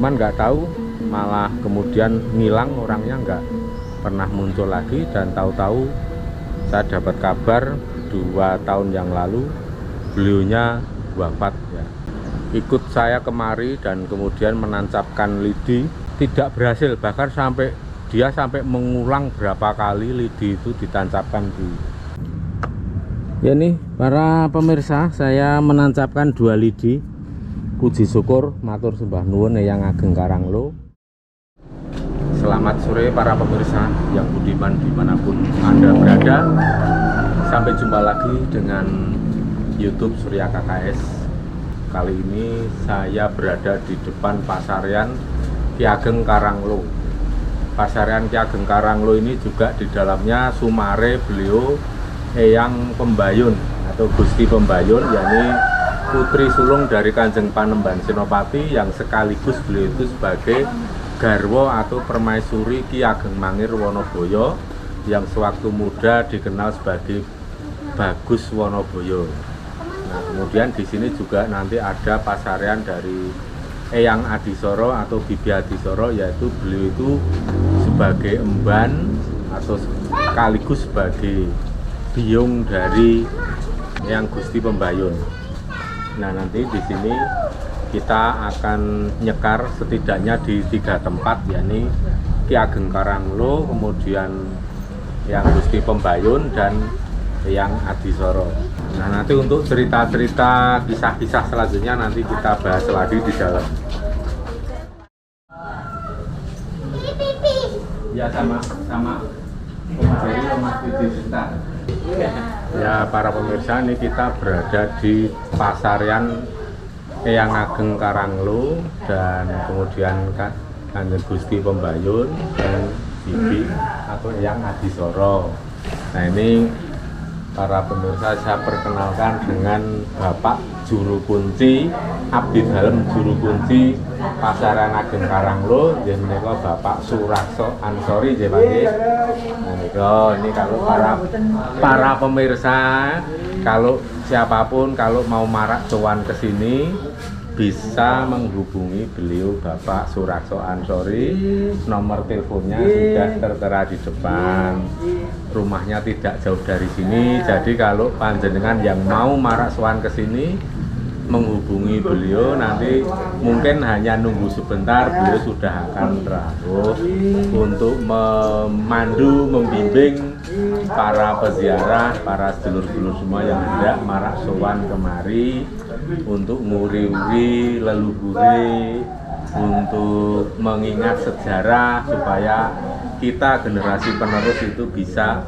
Cuman nggak tahu malah kemudian ngilang orangnya, nggak pernah muncul lagi. Dan tahu-tahu saya dapat kabar 2 tahun yang lalu beliaunya wafat ya. Ikut saya kemari dan kemudian menancapkan lidi, tidak berhasil, bahkan dia sampai mengulang berapa kali lidi itu ditancapkan di. Ya nih para pemirsa, saya menancapkan 2 lidi. Puji syukur matur sembah nuwun Eyang Ageng Karanglo. Selamat sore para pemirsa yang budiman dimanapun Anda berada. Sampai jumpa lagi dengan YouTube Surya KKS. Kali ini saya berada di depan Pasarian Ki Ageng Karanglo. Pasarian Ki Ageng Karanglo ini juga di dalamnya sumare beliau Eyang Pembayun atau Gusti Pembayun, yakni putri sulung dari Kanjeng Panembahan Senopati yang sekaligus beliau itu sebagai garwa atau permaisuri Ki Ageng Mangir Wonoboyo yang sewaktu muda dikenal sebagai Bagus Wonoboyo. Nah, kemudian di sini juga nanti ada pasarian dari Eyang Adisoro atau Bibi Adisoro, yaitu beliau itu sebagai emban atau sekaligus sebagai biung dari Eyang Gusti Pembayun. Nah, nanti di sini kita akan nyekar setidaknya di 3 tempat, yakni Ki Ageng Karanglo, kemudian Eyang Gusti Pembayun, dan Eyang Adisoro. Nah, nanti untuk cerita-cerita kisah-kisah selanjutnya nanti kita bahas lagi di dalam. Ya sama Mas Widi Sinta. Ya para pemirsa, ini kita berada di Pasarian Eyang Ageng Karanglo dan kemudian Kanjeng Gusti Pembayun dan Bibi atau Eyang Adisoro. Nah, ini para pemirsa, saya perkenalkan dengan Bapak Juru Kunci, Abdi Dalem Juru Kunci Pasarian Ageng Karanglo, jadi menika Bapak Surakso Ansori, jadi Pak. Nah, ini kalau para pemirsa, kalau siapapun kalau mau marak sowan ke sini bisa menghubungi beliau Bapak Surakso Ansori. Nomor teleponnya sudah tertera di depan. Rumahnya tidak jauh dari sini. Jadi kalau panjenengan yang mau marak sowan ke sini menghubungi beliau, nanti mungkin hanya nunggu sebentar, beliau sudah akan rawuh untuk memandu, membimbing para peziarah, para sedulur-sedulur semua yang hendak marak sowan kemari untuk nguri-uri leluhure, untuk mengingat sejarah supaya kita generasi penerus itu bisa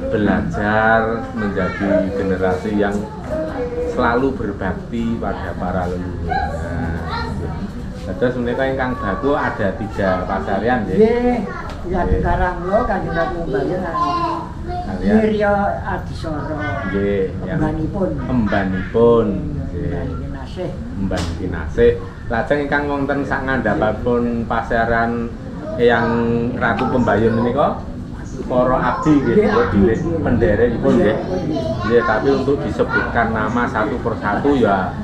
belajar menjadi generasi yang selalu berbakti pada para leluhur. Nah, terus mereka ingkang baku ada 3 pasarian ya. Ki Ageng Karanglo, Kanjeng Ratu Pembayun, Wirya Adisoro. Nggih, embanipun. Emban Kinasih. Lajeng ingkang wonten sak ngandhapipun pasarian Eyang Ratu Pembayun menika para abdi nggih, bilih penderekipun nggih. Nggih, tapi untuk disebutkan nama satu persatu ya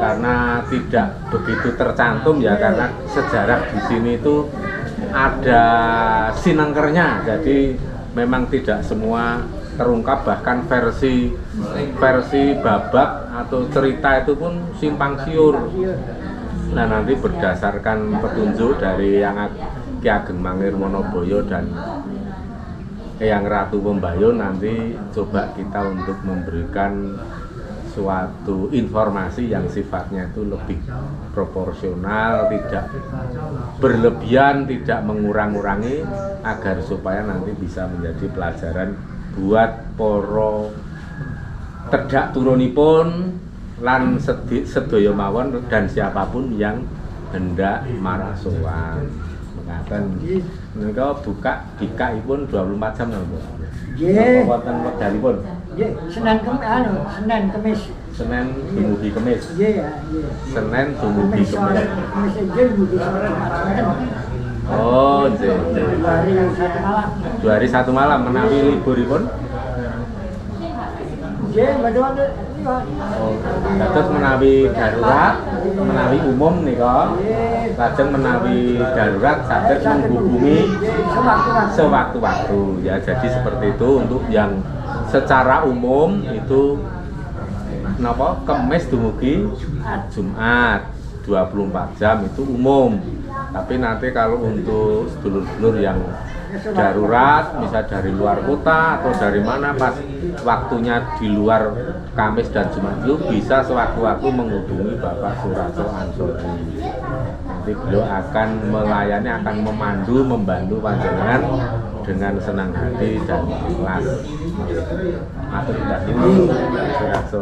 karena tidak begitu tercantum ya, karena sejarah di sini itu ada sinengkernya. Jadi memang tidak semua terungkap, bahkan versi babak atau cerita itu pun simpang siur. Nah, nanti berdasarkan petunjuk dari Eyang Ki Ageng Mangir Wonoboyo dan Eyang Ratu Pembayun, nanti coba kita untuk memberikan suatu informasi yang sifatnya itu lebih proporsional, tidak berlebihan, tidak mengurang-urangi, agar supaya nanti bisa menjadi pelajaran buat poro tedak turunipun lan sedaya mawon dan siapapun yang hendak marak sowan. Mekaten menika buka bikakipun 24 jam lho, Bu. Nggih. Wonten wekdalipun. Nggih, Senin Kamis. Senin dumugi Kamis. Nggih ya, nggih. Senin dumugi Kamis. Kamis dumugi sore. Oh, nggih. 2 hari 1 malam. 2 hari 1 malam menawi liburipun. Nggih, badhe Oh, terus menawi darurat, menawi umum nih kok, lajeng menawi darurat saged menghubungi sewaktu-waktu ya. Jadi seperti itu untuk yang secara umum itu napa Kemis dumugi Jumat 24 jam itu umum. Tapi nanti kalau untuk sedulur-sedulur yang darurat, misal dari luar kota atau dari mana, pas waktunya di luar Kamis dan Jumat itu bisa sewaktu-waktu menghubungi Bapak Suraso Ansori. Nanti beliau akan melayani, akan memandu, membantu panjenengan dengan senang hati dan ikhlas. Matur ini Suraso.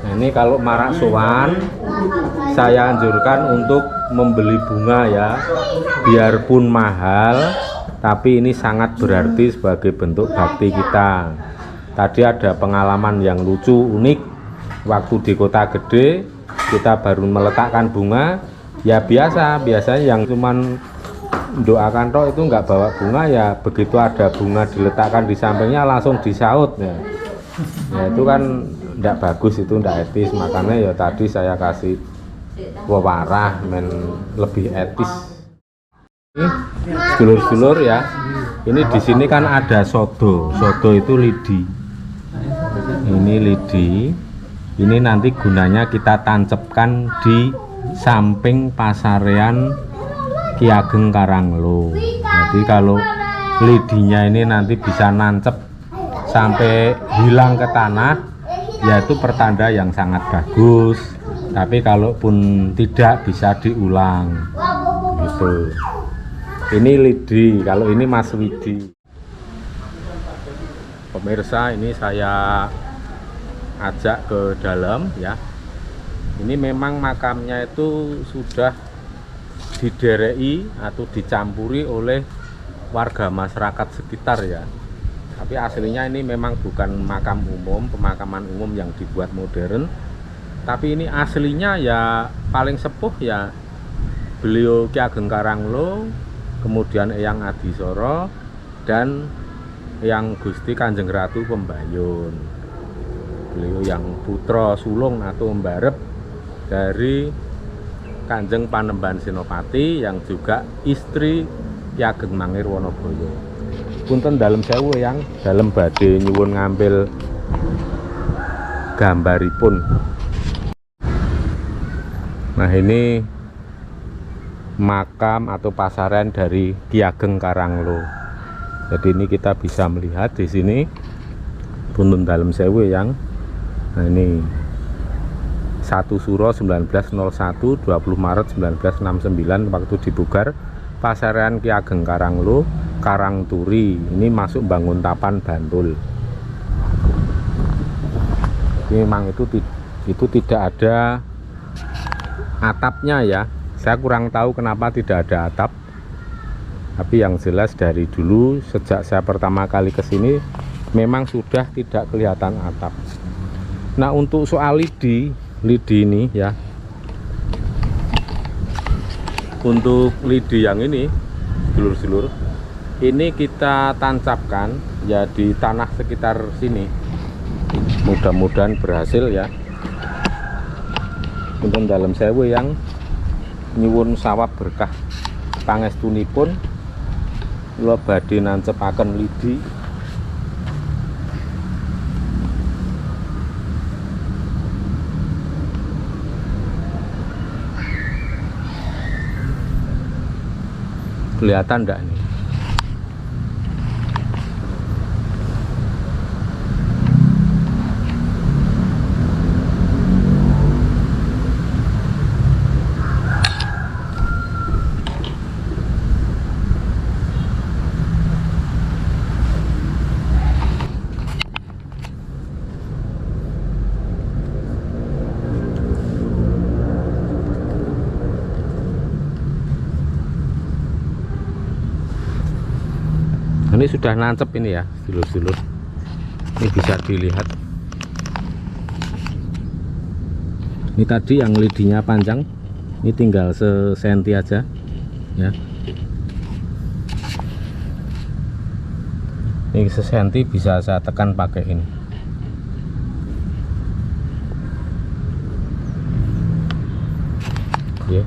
Nah, ini kalau marak sowan saya anjurkan untuk membeli bunga ya, biarpun mahal tapi ini sangat berarti sebagai bentuk bakti kita. Tadi ada pengalaman yang lucu unik waktu di Kota Gede, kita baru meletakkan bunga ya, biasanya yang cuman doakan toh itu nggak bawa bunga ya, begitu ada bunga diletakkan di sampingnya langsung disaut ya. Ya itu kan tidak bagus, itu tidak etis. Makanya ya tadi saya kasih wewarah lebih etis. Ini dulur-dulur ya, ini di sini kan ada sodo itu lidi. Ini lidi, ini nanti gunanya kita tancapkan di samping pasarean Ki Ageng Karanglo. Jadi kalau lidinya ini nanti bisa nancep sampai hilang ke tanah, yaitu pertanda yang sangat bagus. Tapi kalaupun tidak, bisa diulang gitu. Ini lidi, kalau ini Mas Widi. Pemirsa, ini saya ajak ke dalam ya. Ini memang makamnya itu sudah diderei atau dicampuri oleh warga masyarakat sekitar ya. Tapi aslinya ini memang bukan makam umum, pemakaman umum yang dibuat modern. Tapi ini aslinya ya paling sepuh ya beliau Ki Ageng Karanglo, kemudian Eyang Adisoro, dan Eyang Gusti Kanjeng Ratu Pembayun. Beliau yang putra sulung atau mbarep dari Kanjeng Panembahan Senopati yang juga istri Ki Ageng Mangir Wonoboyo. Punten dalem sewu yang dalem badhe nyuwun ngambil gambaripun. Nah, ini makam atau pasaran dari Ki Ageng Karanglo. Jadi ini kita bisa melihat di sini punten dalem sewu yang. Nah, ini 1 Suro 1901, 20 Maret 1969 waktu dibugar pasaran Ki Ageng Karanglo, Karangturi. Ini masuk Banguntapan, Bantul. Ini memang itu tidak ada atapnya ya. Saya kurang tahu kenapa tidak ada atap. Tapi yang jelas dari dulu sejak saya pertama kali ke sini memang sudah tidak kelihatan atap. Nah, untuk soal lidi ini ya, untuk lidi yang ini dulur-dulur, ini kita tancapkan ya di tanah sekitar sini. Mudah-mudahan berhasil ya. Untuk dalam sewu yang nyuwun sawab berkah pangestunipun, kula badhe nancepaken lidi. Kelihatan enggak nih? Ini sudah nancep ini ya, dulur-dulur. Ini bisa dilihat. Ini tadi yang lidinya panjang Ini tinggal sesenti aja ya. Ini sesenti bisa saya tekan pakai ini. Ya.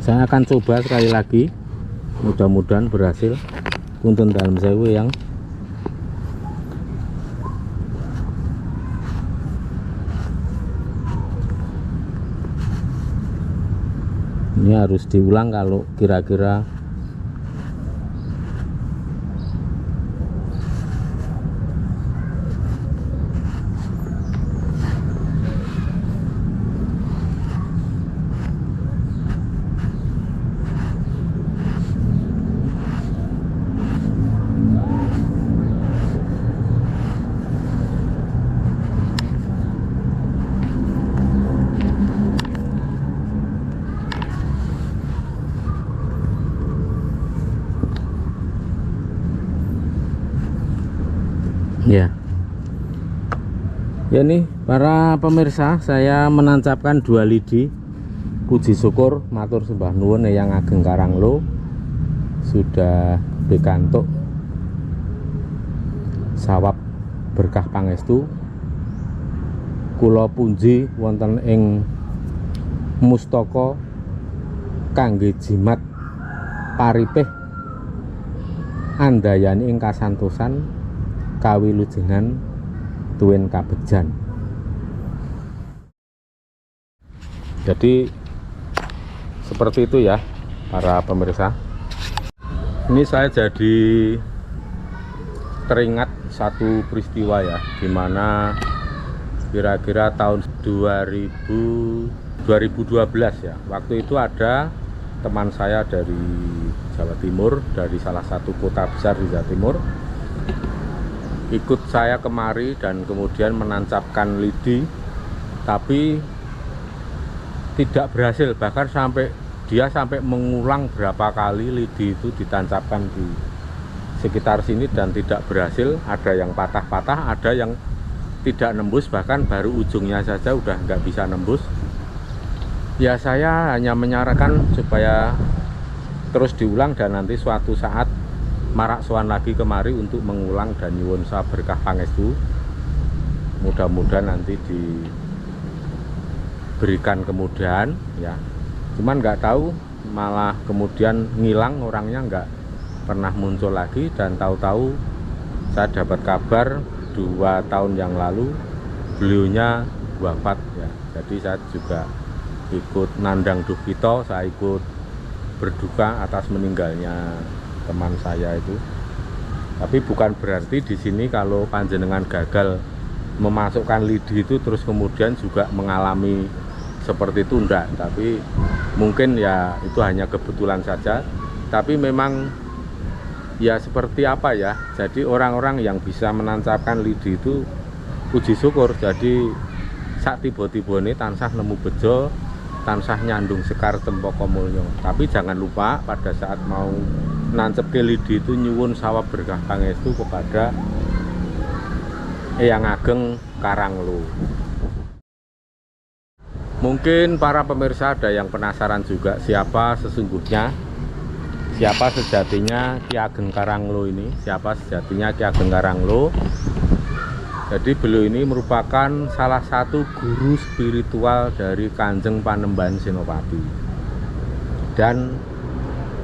Saya akan coba sekali lagi, mudah-mudahan berhasil. Punten dalam sewu yang ini harus diulang kalau kira-kira ya. Ya nih para pemirsa, saya menancapkan 2 lidi. Puji syukur matur sembah nuwun yang ageng Karanglo sudah pikantuk sawab berkah pangestu. Kula punji wonten ing mustaka kangge jimat paripih andayani ing kasantosan kawilujengan tuwin kabegjan. Jadi seperti itu ya para pemirsa. Ini saya jadi teringat satu peristiwa ya, dimana kira-kira tahun 2012 ya. Waktu itu ada teman saya dari Jawa Timur, dari salah satu kota besar di Jawa Timur, ikut saya kemari dan kemudian menancapkan lidi, tapi tidak berhasil. Bahkan dia sampai mengulang berapa kali lidi itu ditancapkan di sekitar sini dan tidak berhasil. Ada yang patah-patah, ada yang tidak nembus, bahkan baru ujungnya saja udah nggak bisa nembus. Ya saya hanya menyarankan supaya terus diulang dan nanti suatu saat marak sowan lagi kemari untuk mengulang dan nyuwun sa berkah pangestu. Mudah-mudahan nanti diberikan kemudahan ya. Cuman nggak tahu malah kemudian ngilang orangnya, nggak pernah muncul lagi, dan tahu-tahu saya dapat kabar 2 tahun yang lalu beliaunya wafat ya. Jadi saya juga ikut nandang duhkito, saya ikut berduka atas meninggalnya teman saya itu. Tapi bukan berarti di sini kalau panjenengan gagal memasukkan lidi itu terus kemudian juga mengalami seperti itu, enggak. Tapi mungkin ya itu hanya kebetulan saja. Tapi memang ya seperti apa ya, jadi orang-orang yang bisa menancapkan lidi itu puji syukur. Jadi sak tiba-tiba ini tansah nemu bejo, tansah nyandung sekar tempaka mulya. Tapi jangan lupa pada saat mau nancep ke lidi itu nyuwun sawab berkah pangestu kepada Eyang Ageng Karanglo. Mungkin para pemirsa ada yang penasaran juga siapa sesungguhnya, siapa sejatinya Ki Ageng Karanglo ini, siapa sejatinya Ki Ageng Karanglo. Jadi beliau ini merupakan salah satu guru spiritual dari Kanjeng Panembahan Senopati dan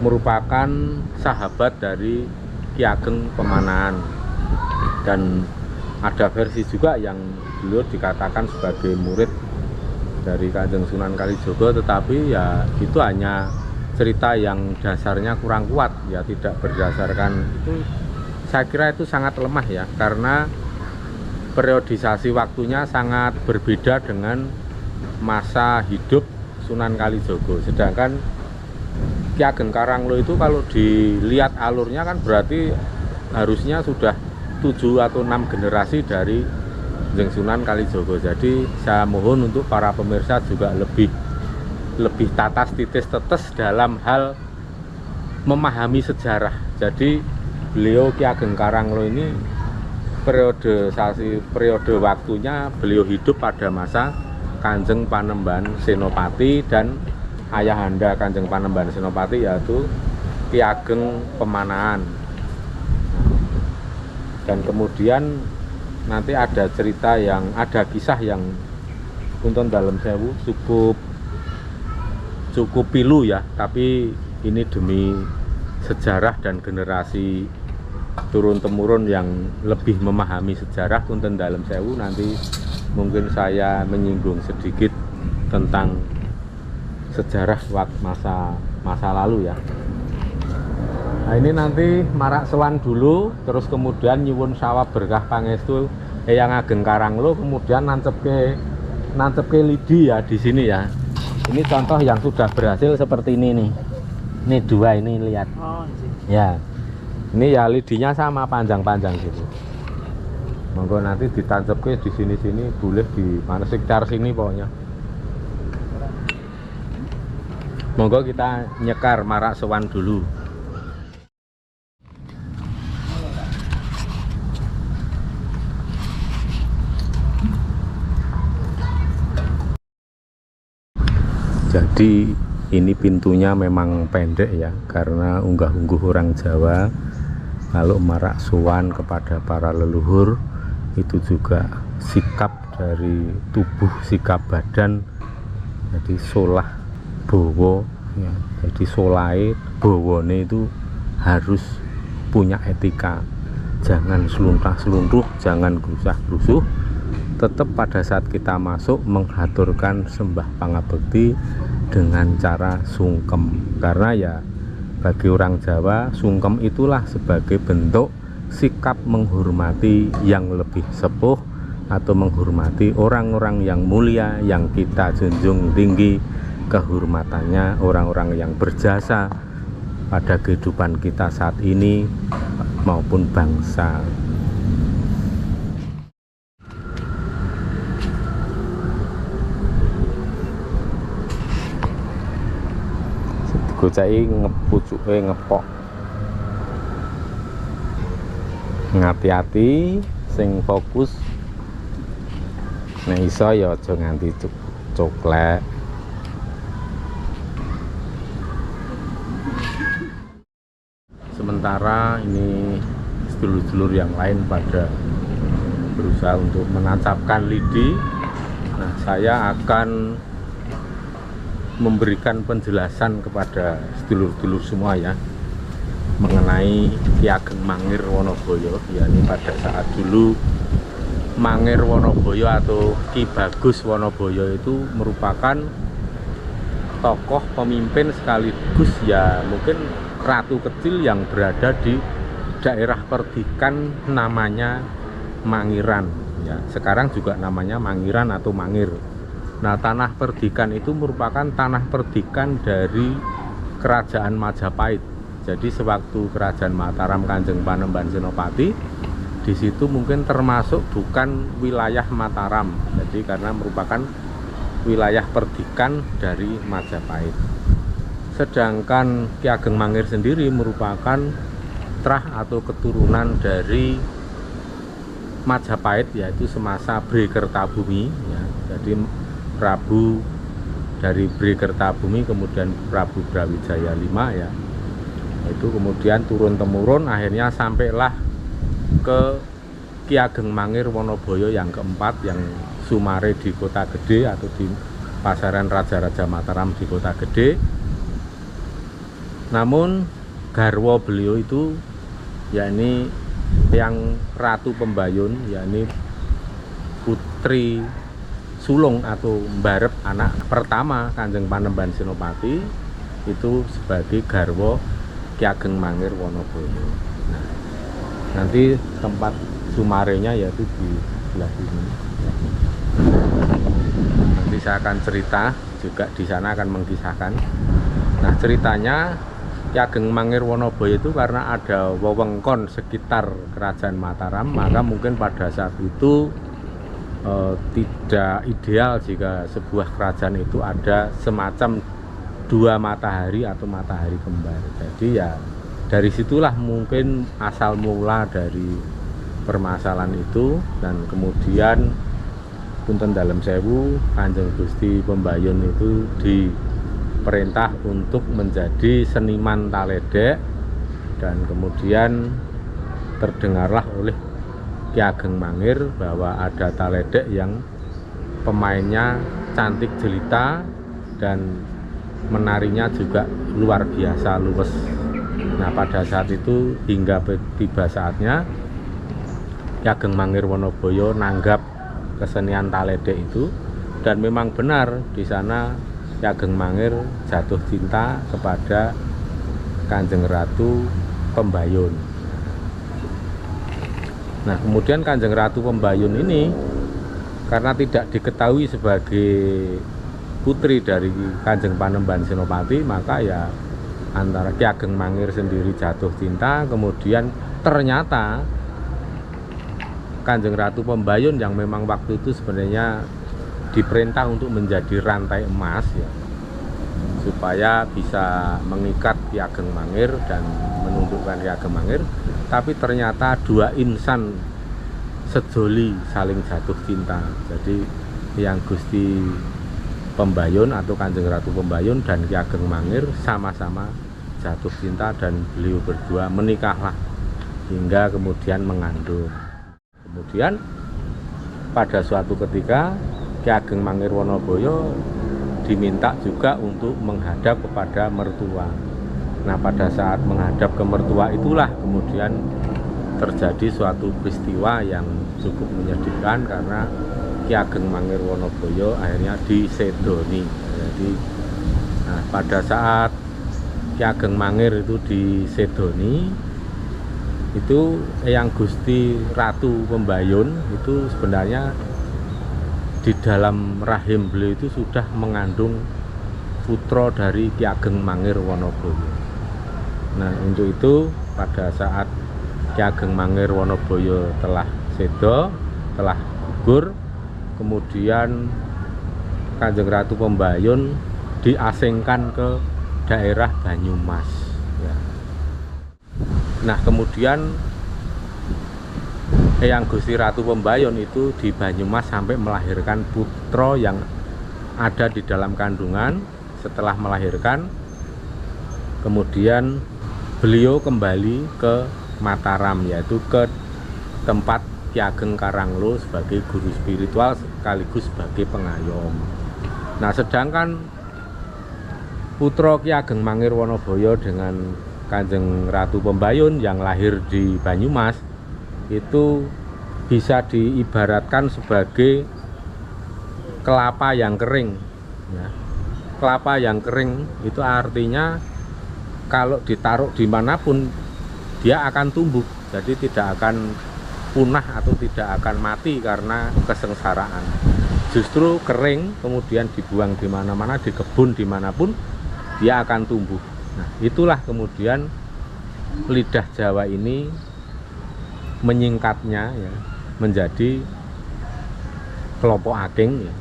merupakan sahabat dari Ki Ageng Pemanahan. Dan ada versi juga yang beliau dikatakan sebagai murid dari Kanjeng Sunan Kalijaga, tetapi ya itu hanya cerita yang dasarnya kurang kuat ya, tidak berdasarkan itu. Saya kira itu sangat lemah ya, karena periodisasi waktunya sangat berbeda dengan masa hidup Sunan Kalijaga. Sedangkan Ki Ageng Karanglo itu kalau dilihat alurnya kan berarti harusnya sudah 7 atau 6 generasi dari Kanjeng Sunan Kalijaga. Jadi saya mohon untuk para pemirsa juga lebih tatas titis tetes dalam hal memahami sejarah. Jadi beliau Ki Ageng Karanglo ini periode waktunya beliau hidup pada masa Kanjeng Panembahan Senopati dan ayahanda Kanjeng Panembahan Senopati yaitu Ki Ageng Pemanahan. Dan kemudian nanti ada kisah yang Punten Dalem Sewu cukup pilu ya, tapi ini demi sejarah dan generasi turun-temurun yang lebih memahami sejarah. Punten Dalem Sewu, nanti mungkin saya menyinggung sedikit tentang sejarah masa lalu ya. Nah, ini nanti marak sowan dulu, terus kemudian nyuwun sawab berkah pangestu Eyang Ageng Karanglo, kemudian nancepke lidi ya di sini ya. Ini contoh yang sudah berhasil seperti ini nih. Ini dua ini lihat. Oh, ya. Ini ya lidinya sama panjang-panjang gitu. Monggo nanti ditancapke di sini-sini, boleh di mana sekitar sini pokoknya. Monggo kita nyekar marak sowan dulu. Jadi ini pintunya memang pendek ya, karena unggah-ungguh orang Jawa kalau marak sowan kepada para leluhur itu juga sikap dari tubuh, sikap badan, jadi solah bowo ya, jadi solai bowone itu harus punya etika, jangan seluntah-seluntuh, jangan gerusah-gerusuh, tetap pada saat kita masuk menghaturkan sembah pangabekti dengan cara sungkem, karena ya bagi orang Jawa sungkem itulah sebagai bentuk sikap menghormati yang lebih sepuh atau menghormati orang-orang yang mulia yang kita junjung tinggi kehormatannya, orang-orang yang berjasa pada kehidupan kita saat ini maupun bangsa. Gocai ngepucuke ngepok, ngati-hati sing fokus, nek iso ya aja nganti coklek. Sementara ini sedulur-sedulur yang lain pada berusaha untuk menancapkan lidi. Nah, saya akan memberikan penjelasan kepada sedulur-sedulur semua ya mengenai Ki Ageng Mangir Wonoboyo. Ya, ini pada saat dulu Mangir Wonoboyo atau Ki Bagus Wonoboyo itu merupakan tokoh pemimpin sekaligus ya mungkin ratu kecil yang berada di daerah Perdikan, namanya Mangiran ya, sekarang juga namanya Mangiran atau Mangir. Nah, tanah Perdikan itu merupakan tanah perdikan dari Kerajaan Majapahit. Jadi sewaktu Kerajaan Mataram Kanjeng Panembahan Senopati, di situ mungkin termasuk bukan wilayah Mataram. Jadi karena merupakan wilayah perdikan dari Majapahit. Sedangkan Ki Ageng Mangir sendiri merupakan trah atau keturunan dari Majapahit, yaitu semasa Bri Kertabumi ya. Jadi Prabu dari Bri Kertabumi, kemudian Prabu Brawijaya V ya, itu kemudian turun-temurun akhirnya sampailah ke Ki Ageng Mangir Wonoboyo yang keempat, yang Sumare di Kota Gede atau di Pasaran Raja-Raja Mataram di Kota Gede. Namun garwa beliau itu yakni yang Ratu Pembayun, yakni Putri Sulung atau Mbarep, anak pertama Kanjeng Panembahan Senopati, itu sebagai garwa Ki Ageng Mangir Wonoboyo. Nah, nanti tempat sumarenya yaitu di sebelah sini. Nanti saya akan cerita juga di sana, akan mengkisahkan. Nah, ceritanya Ki Ageng Mangir Wonoboyo itu karena ada wewengkon sekitar Kerajaan Mataram, maka mungkin pada saat itu tidak ideal jika sebuah kerajaan itu ada semacam dua matahari atau matahari kembar. Jadi ya dari situlah mungkin asal mula dari permasalahan itu, dan kemudian punten dalem sewu Kanjeng Gusti Pembayun itu diperintah untuk menjadi seniman taledek, dan kemudian terdengarlah oleh Ki Ageng Mangir bahwa ada taledek yang pemainnya cantik jelita dan menarinya juga luar biasa luwes. Nah, pada saat itu hingga tiba saatnya Ki Ageng Mangir Wonoboyo nanggap kesenian taledek itu, dan memang benar di sana Ki Ageng Mangir jatuh cinta kepada Kanjeng Ratu Pembayun. Nah, kemudian Kanjeng Ratu Pembayun ini karena tidak diketahui sebagai putri dari Kanjeng Panembahan Senopati, maka ya antara Ki Ageng Mangir sendiri jatuh cinta, kemudian ternyata Kanjeng Ratu Pembayun yang memang waktu itu sebenarnya diperintah untuk menjadi rantai emas ya, supaya bisa mengikat Ki Ageng Mangir dan menundukkan Ki Ageng Mangir, tapi ternyata dua insan sejoli saling jatuh cinta. Jadi yang Gusti Pembayun atau Kanjeng Ratu Pembayun dan Ki Ageng Mangir sama-sama jatuh cinta, dan beliau berdua menikahlah hingga kemudian mengandung. Kemudian pada suatu ketika Ki Ageng Mangir Wonoboyo diminta juga untuk menghadap kepada mertua. Nah, pada saat menghadap ke mertua itulah kemudian terjadi suatu peristiwa yang cukup menyedihkan, karena Ki Ageng Mangir Wonoboyo akhirnya disedoni. Jadi pada saat Ki Ageng Mangir itu disedoni, itu Eyang Gusti Ratu Pembayun itu sebenarnya di dalam rahim beliau itu sudah mengandung putra dari Ki Ageng Mangir Wonoboyo. Nah, untuk itu pada saat Ki Ageng Mangir Wonoboyo telah sedo, telah gugur, kemudian Kanjeng Ratu Pembayun diasingkan ke daerah Banyumas ya. Nah, kemudian Eyang Gusti Ratu Pembayun itu di Banyumas sampai melahirkan putra yang ada di dalam kandungan. Setelah melahirkan, kemudian beliau kembali ke Mataram, yaitu ke tempat Ki Ageng Karanglo sebagai guru spiritual sekaligus sebagai pengayom. Nah, sedangkan putra Ki Ageng Mangir Wonoboyo dengan Kanjeng Ratu Pembayun yang lahir di Banyumas itu bisa diibaratkan sebagai kelapa yang kering ya. Kelapa yang kering itu artinya kalau ditaruh dimanapun dia akan tumbuh, jadi tidak akan punah atau tidak akan mati karena kesengsaraan. Justru kering kemudian dibuang di mana-mana, di kebun dimanapun dia akan tumbuh. Nah, itulah kemudian lidah Jawa ini menyingkatnya ya, menjadi klopo aking ya.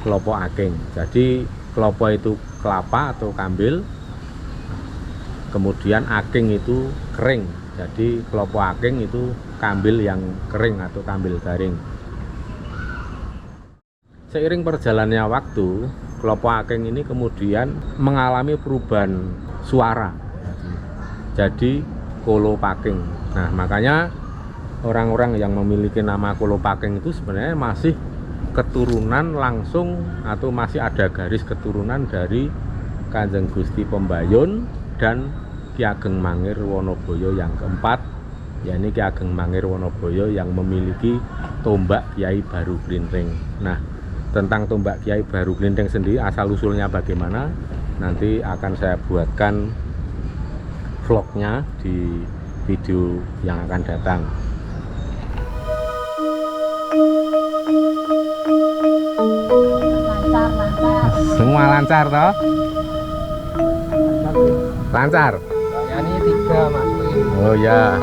Klopo aking. Jadi klopo itu kelapa atau kambil, kemudian aking itu kering. Jadi klopo aking itu kambil yang kering atau kambil garing. Seiring perjalannya waktu, klopo aking ini kemudian mengalami perubahan suara. Jadi kolopaking. Nah, makanya orang-orang yang memiliki nama kolopaking itu sebenarnya masih keturunan langsung atau masih ada garis keturunan dari Kanjeng Gusti Pembayun dan Ki Ageng Mangir Wonoboyo yang keempat, yakni Ki Ageng Mangir Wonoboyo yang memiliki tombak Kiai Baru Glinting. Nah, tentang tombak Kiai Baru Glinting sendiri asal usulnya bagaimana, nanti akan saya buatkan vlognya di video yang akan datang. Semua lancar toh? Lancar? Ini 3 Mas. Oh ya.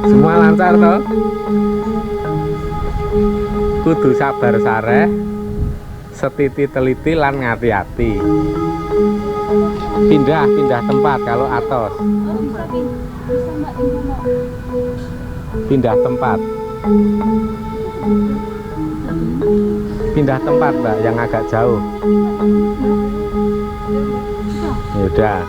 Semua lancar toh? Kudu sabar sareh, setiti teliti lan ngati-hati. Pindah tempat kalau atos. pindah tempat. Pindah tempat Mbak, yang agak jauh. Ya udah.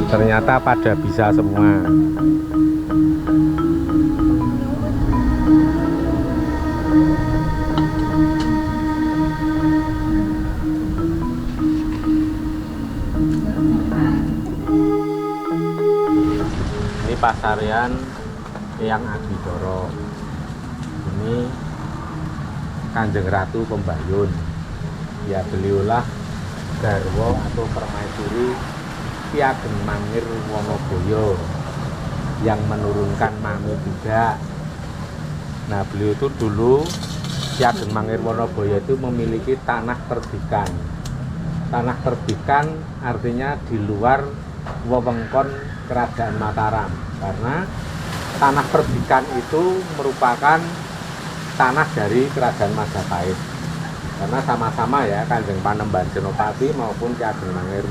Ternyata pada bisa semua. Ini pasarian Eyang Adidoro. Ini Kanjeng Ratu Pembayun. Ya, beliaulah garwa atau permaisuri Ki Ageng Mangir Wonoboyo yang menurunkan Mami juga. Nah, beliau itu dulu Ki Ageng Mangir Wonoboyo itu memiliki tanah perdikan. Tanah perdikan artinya di luar wewengkon Kerajaan Mataram, karena tanah perdikan itu merupakan tanah dari Kerajaan Majapahit. Karena sama-sama ya, Kanjeng Panembahan Senopati maupun Ki Ageng Mangir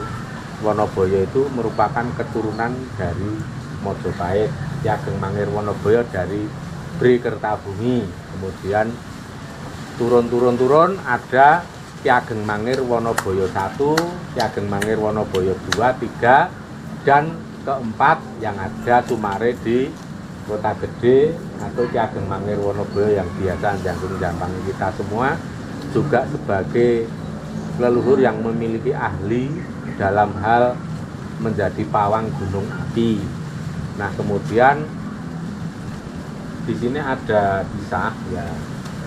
Wonoboyo itu merupakan keturunan dari Mojopahit. Ki Ageng Mangir Wonoboyo dari Bri Kertabumi. Kemudian turun ada Ki Ageng Mangir Wonoboyo 1, Ki Ageng Mangir Wonoboyo 2, 3, dan keempat yang ada Sumare di Kota Gede atau Ki Ageng Mangir Wonoboyo yang biasa jangkung-jampangi kita semua, juga sebagai leluhur yang memiliki ahli dalam hal menjadi pawang gunung api. Nah, kemudian di sini ada kisah ya.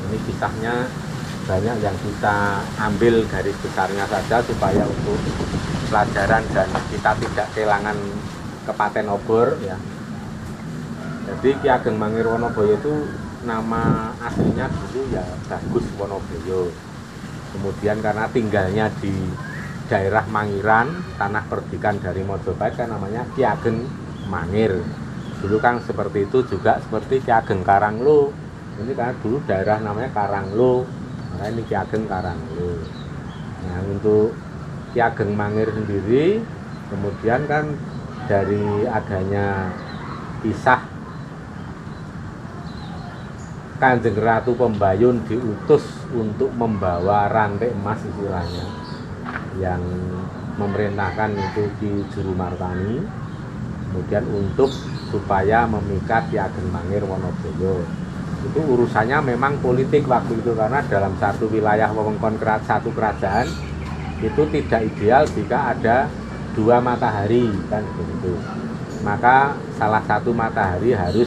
Ini kisahnya banyak yang kita ambil garis besarnya saja supaya untuk pelajaran dan kita tidak kehilangan kepaten obor ya. Jadi Ki Ageng Mangir Wonoboyo itu nama aslinya dulu ya Bagus Wonoboyo. Kemudian karena tinggalnya di daerah Mangiran, tanah perdikan dari Mojopahit, kan namanya Ki Ageng Mangir. Dulu kan seperti itu, juga seperti Ki Ageng Karanglo. Ini kan dulu daerah namanya Karanglo, maka ini Ki Ageng Karanglo. Nah, untuk Ki Ageng Mangir sendiri, kemudian kan dari adanya kisah Kanjeng Ratu Pembayun diutus untuk membawa rantai emas istilahnya, yang memerintahkan itu Ki Jurumartani, kemudian untuk supaya memikat Ki Ageng Mangir Wonoboyo. Itu urusannya memang politik waktu itu, karena dalam satu wilayah wewengkon satu kerajaan itu tidak ideal jika ada dua matahari kan begitu. Maka salah satu matahari harus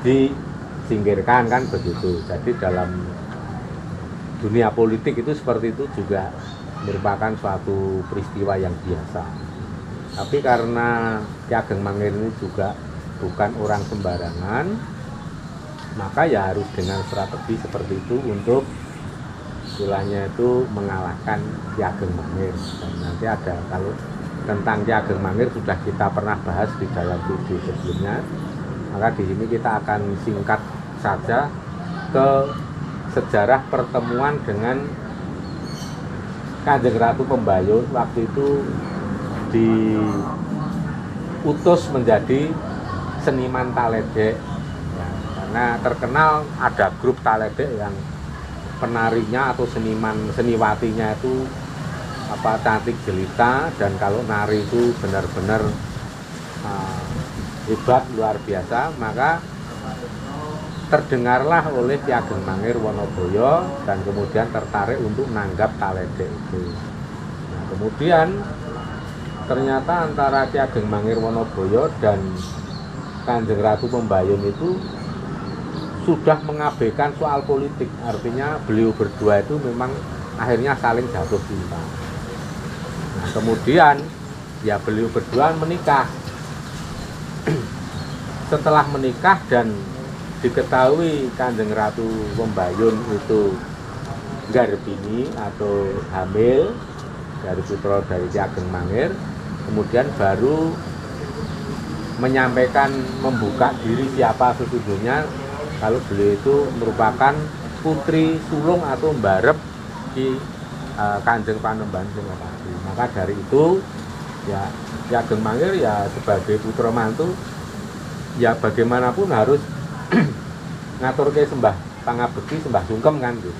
disingkirkan kan begitu. Jadi dalam dunia politik itu seperti itu juga merupakan suatu peristiwa yang biasa. Tapi karena Ki Ageng Mangir ini juga bukan orang sembarangan, maka ya harus dengan strategi seperti itu untuk istilahnya itu mengalahkan Ki Ageng Mangir. Dan nanti ada, kalau tentang Ki Ageng Mangir sudah kita pernah bahas di dalam video sebelumnya, maka di sini kita akan singkat saja ke sejarah pertemuan dengan Kanjeng Ratu Pembayun. Waktu itu diutus menjadi seniman taledek ya, karena terkenal ada grup taledek yang penarinya atau seniwatinya itu cantik jelita, dan kalau nari itu benar-benar hebat luar biasa. Maka terdengarlah oleh Ki Ageng Mangir Wonoboyo dan kemudian tertarik untuk nanggap taledek itu. Nah, kemudian ternyata antara Ki Ageng Mangir Wonoboyo dan Kanjeng Ratu Pembayun itu sudah mengabaikan soal politik. Artinya beliau berdua itu memang akhirnya saling jatuh cinta. Nah, kemudian ya beliau berdua menikah. Setelah menikah dan diketahui Kanjeng Ratu Pembayun itu garbini atau hamil dari putra dari Ki Ageng Mangir, kemudian baru menyampaikan, membuka diri siapa sesungguhnya kalau beliau itu merupakan putri sulung atau mbarep Ki Kanjeng Panembahan Senopati. Maka dari itu Ya Ki Ageng Mangir ya sebagai putra mantu ya bagaimanapun harus ngaturke sembah pangabekti sembah sungkem kan gitu.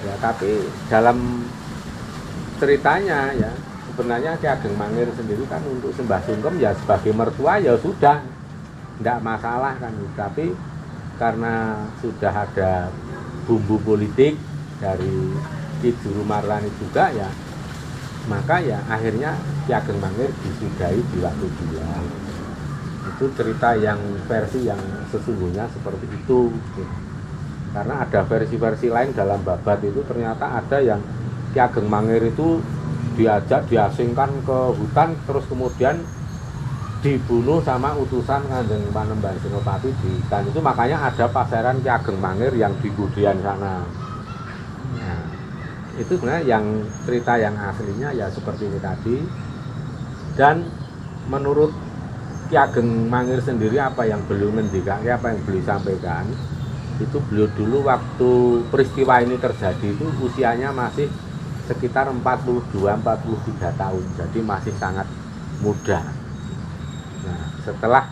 Ya tapi dalam ceritanya ya sebenarnya Ki Ageng Mangir sendiri kan untuk sembah sungkem ya sebagai mertua ya sudah tidak masalah kan, tapi karena sudah ada bumbu politik dari Ki Juru Marlani juga ya, maka ya akhirnya Ki Ageng Mangir disudahi di waktu dia. Itu cerita yang versi yang sesungguhnya seperti itu. Karena ada versi-versi lain dalam babat itu ternyata ada yang Ki Ageng Mangir itu diasingkan ke hutan terus kemudian dibunuh sama utusan Kanjeng Panembahan Senopati di hutan itu, makanya ada pasaran Ki Ageng Mangir yang di Gudian sana. Nah, itu sebenarnya yang cerita yang aslinya ya seperti ini tadi. Dan menurut Ki Ageng Mangir sendiri apa yang beliau ngendikake, apa yang beliau sampaikan, itu beliau dulu waktu peristiwa ini terjadi itu usianya masih sekitar 42-43 tahun, jadi masih sangat muda. Nah, setelah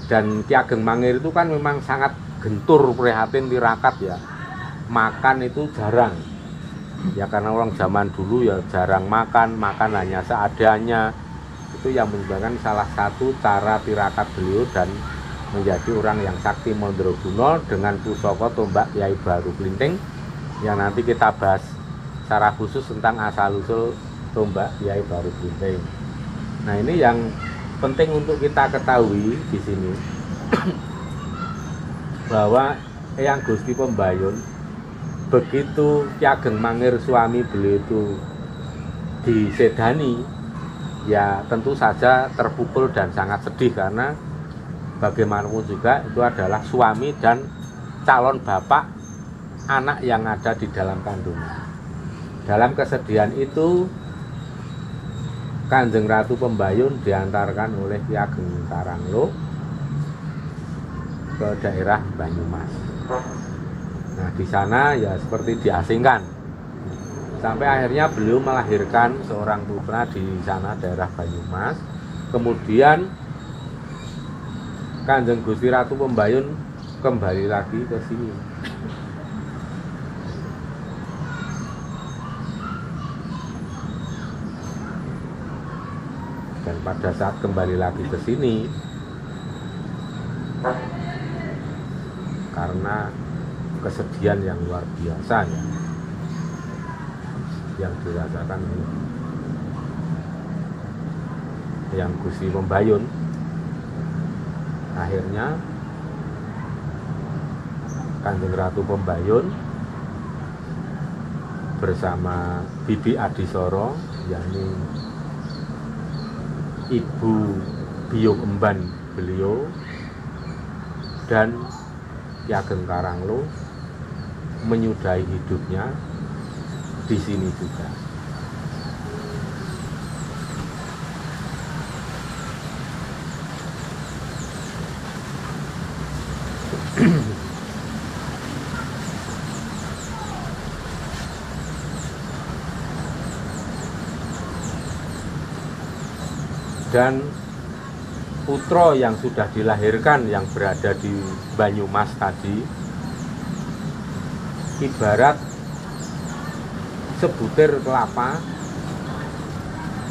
dan Ki Ageng Mangir itu kan memang sangat gentur prihatin tirakat ya, makan itu jarang ya, karena orang zaman dulu ya jarang makan hanya seadanya. Itu yang menyebabkan salah satu cara tirakat beliau dan menjadi orang yang sakti mandraguna dengan pusaka tombak Kyai Baru Klinting yang nanti kita bahas secara khusus tentang asal-usul tombak Kyai Baru Klinting. Nah, ini yang penting untuk kita ketahui di sini bahwa Eyang Gusti Pembayun begitu Ki Ageng Mangir suami beliau itu disedani ya tentu saja terpukul dan sangat sedih, karena bagaimanapun juga itu adalah suami dan calon bapak anak yang ada di dalam kandungan. Dalam kesedihan itu Kanjeng Ratu Pembayun diantarkan oleh Ki Ageng Karanglo ke daerah Banyumas. Nah, di sana ya seperti diasingkan sampai akhirnya beliau melahirkan seorang putra di sana daerah Banyumas. Kemudian Kanjeng Gusti Ratu Pembayun kembali lagi ke sini. Dan pada saat kembali lagi ke sini, karena kesedihan yang luar biasa ya, yang dirasakan Eyang Gusti Pembayun, akhirnya Kanjeng Ratu Pembayun bersama Bibi Adisoro, yakni Ibu Biung Emban beliau, dan Ki Ageng Karanglo menyudahi hidupnya di sini juga. Dan putra yang sudah dilahirkan yang berada di Banyumas tadi ibarat sebutir kelapa,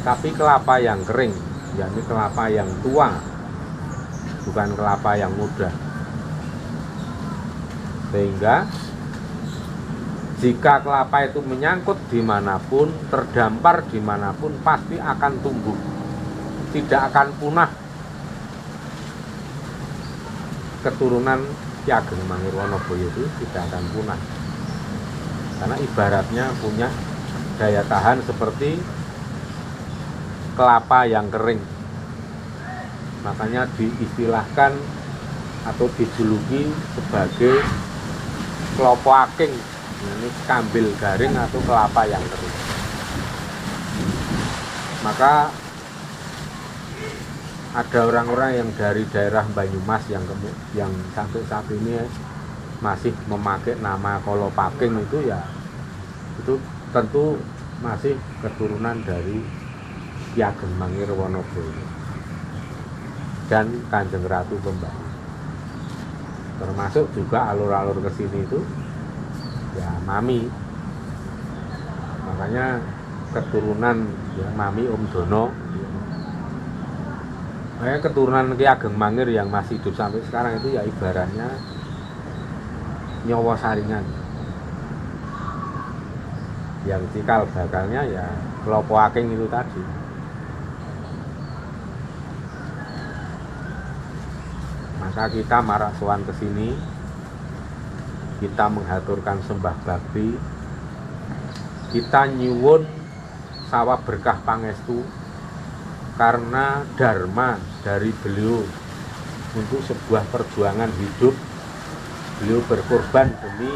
tapi kelapa yang kering, yakni kelapa yang tua, bukan kelapa yang muda. Sehingga jika kelapa itu menyangkut dimanapun, terdampar dimanapun, pasti akan tumbuh, tidak akan punah. Keturunan Ki Ageng Mangir Wonoboyo itu tidak akan punah, karena ibaratnya punya daya tahan seperti kelapa yang kering. Makanya diistilahkan atau dijuluki sebagai klopo aking, ini kambil garing atau kelapa yang kering. Maka ada orang-orang yang dari daerah Banyumas yang sampai saat ini masih memakai nama Kolopaking itu ya, itu tentu masih keturunan dari Ki Ageng Mangir Wonoboyo dan Kanjeng Ratu Pembayu. Termasuk juga alur-alur ke sini itu ya Mami. Makanya keturunan ya Mami Om Dono. Makanya keturunan Ki Ageng Mangir yang masih hidup sampai sekarang itu ya ibaratnya nyawa saringan. Yang cikal bakalnya ya Klopo Aking itu tadi. Maka kita marak sowan ke sini, kita menghaturkan sembah bakti, kita nyuwun sawah berkah pangestu karena dharma dari beliau untuk sebuah perjuangan hidup. Beliau berkorban demi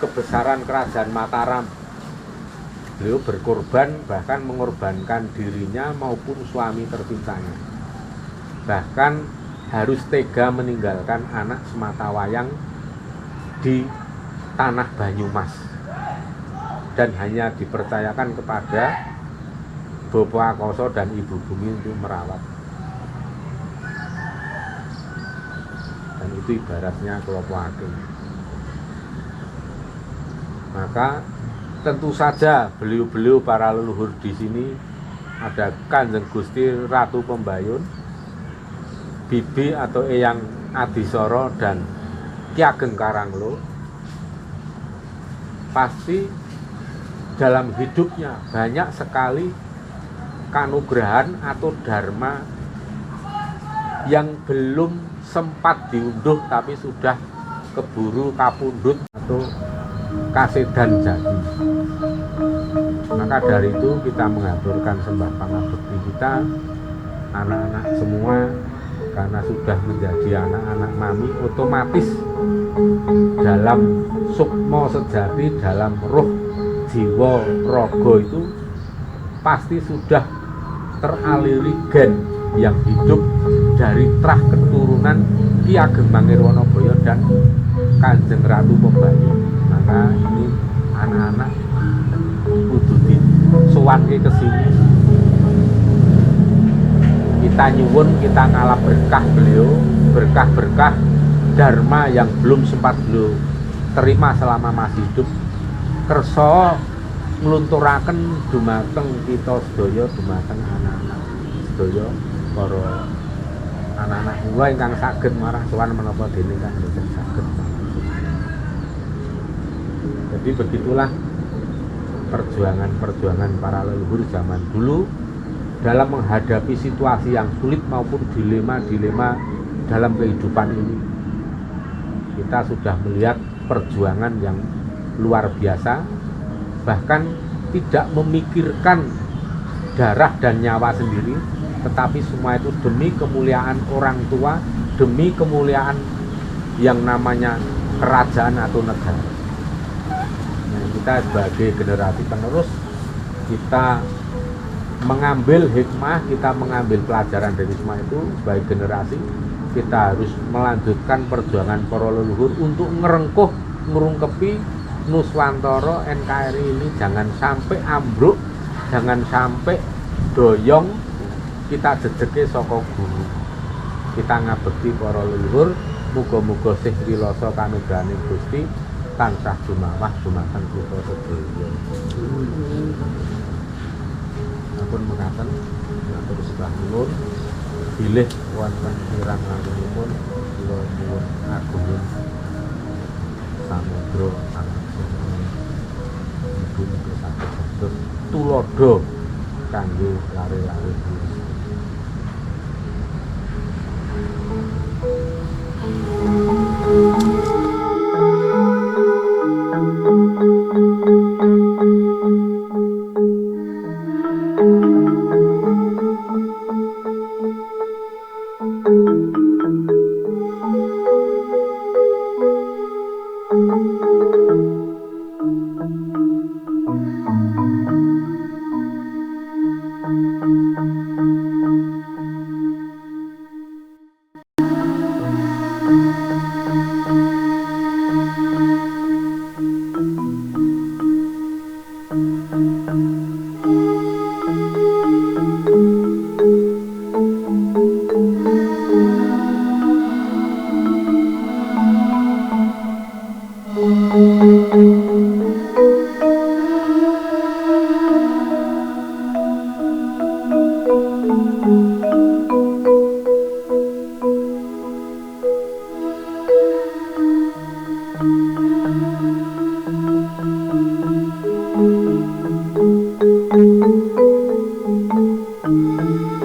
kebesaran kerajaan Mataram. Beliau berkorban, bahkan mengorbankan dirinya maupun suami tercintanya. Bahkan harus tega meninggalkan anak sematawayang di tanah Banyumas dan hanya dipercayakan kepada Bopo Akoso dan Ibu Bumi untuk merawat. Dan itu ibaratnya Klopo Aking. Maka tentu saja beliau-beliau para leluhur di sini ada Kanjeng Gusti Ratu Pembayun, Bibi atau Eyang Adisoro dan Ki Ageng Karanglo. Pasti dalam hidupnya banyak sekali kanugrahan atau dharma yang belum sempat diunduh tapi sudah keburu kapundhut atau kasedan jadi. Maka dari itu kita mengaturkan sembah pangabekti kita, anak-anak semua, karena sudah menjadi anak-anak Mami, otomatis dalam sukma sejati, dalam roh jiwa raga itu pasti sudah teraliri gen yang hidup dari trah keturunan Ki Ageng Mangir Wonoboyo dan Kanjeng Ratu Pembayu. Maka ini anak-anak kudu disuwanke ke sini. Kita nyuwun, kita ngalap berkah beliau, berkah-berkah dharma yang belum sempat beliau terima selama masih hidup. Kersa nglunturaken dumateng kita sedaya, dumateng anak-anak sedaya, para anak-anak kula ingkang saged marang sowan menapa dene kang boten saged. Jadi begitulah perjuangan-perjuangan para leluhur zaman dulu dalam menghadapi situasi yang sulit maupun dilema-dilema dalam kehidupan ini. Kita sudah melihat perjuangan yang luar biasa, bahkan tidak memikirkan darah dan nyawa sendiri, tetapi semua itu demi kemuliaan orang tua, demi kemuliaan yang namanya kerajaan atau negara. Nah, kita sebagai generasi penerus, kita mengambil hikmah, kita mengambil pelajaran dari semua itu. Sebagai generasi, kita harus melanjutkan perjuangan para leluhur untuk ngerengkuh, ngerungkepi Nuswantara NKRI ini jangan sampai ambruk, jangan sampai doyong, kita jejeke saka guru. Kita ngabekti para leluhur, muga-muga sih rilasa kanugrahaning Gusti tansah jumawah dumateng kita sedaya. Ampun mekaten, matur sembah nuwun. Bilih wonten kirang langkungipun kula nyuwun agunging samudra pangaksa ibu mugi saged dados tulodo kangge lare-lare.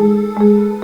Thank you.